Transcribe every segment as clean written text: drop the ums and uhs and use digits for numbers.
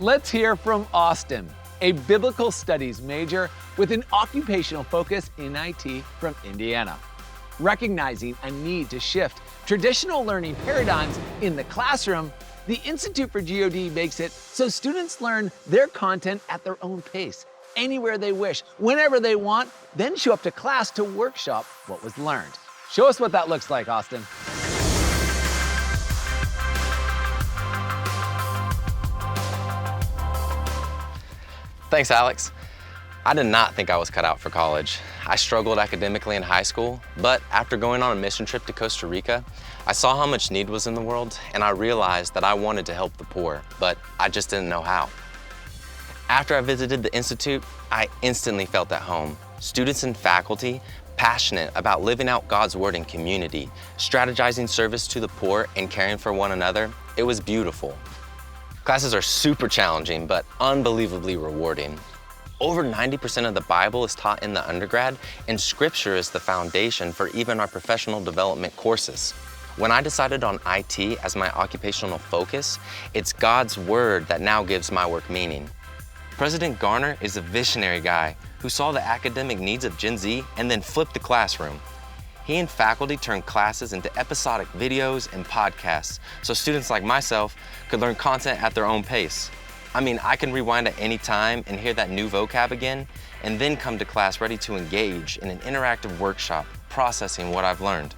Let's hear from Austin, a biblical studies major with an occupational focus in IT from Indiana. Recognizing a need to shift traditional learning paradigms in the classroom, the Institute for G.O.D. makes it so students learn their content at their own pace, anywhere they wish, whenever they want, then show up to class to workshop what was learned. Show us what that looks like, Austin. Thanks, Alex. I did not think I was cut out for college. I struggled academically in high school, but after going on a mission trip to Costa Rica, I saw how much need was in the world, and I realized that I wanted to help the poor, but I just didn't know how. After I visited the Institute, I instantly felt at home. Students and faculty, passionate about living out God's word in community, strategizing service to the poor, and caring for one another. It was beautiful. Classes are super challenging, but unbelievably rewarding. Over 90% of the Bible is taught in the undergrad, and Scripture is the foundation for even our professional development courses. When I decided on IT as my occupational focus, it's God's Word that now gives my work meaning. President Garner is a visionary guy who saw the academic needs of Gen Z and then flipped the classroom. He and faculty turned classes into episodic videos and podcasts so students like myself could learn content at their own pace. I mean, I can rewind at any time and hear that new vocab again, and then come to class ready to engage in an interactive workshop processing what I've learned.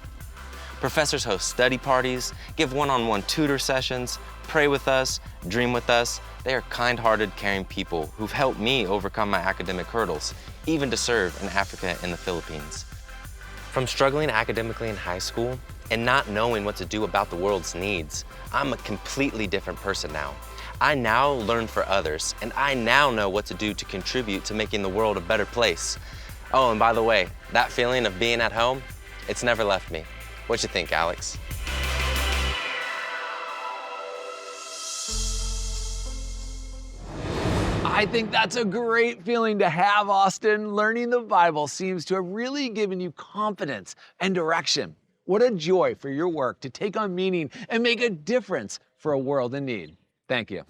Professors host study parties, give one-on-one tutor sessions, pray with us, dream with us. They are kind-hearted, caring people who've helped me overcome my academic hurdles, even to serve in Africa and the Philippines. From struggling academically in high school and not knowing what to do about the world's needs, I'm a completely different person now. I now learn for others, and I now know what to do to contribute to making the world a better place. Oh, and by the way, that feeling of being at home, it's never left me. What you think, Alex? I think that's a great feeling to have, Austin. Learning the Bible seems to have really given you confidence and direction. What a joy for your work to take on meaning and make a difference for a world in need. Thank you.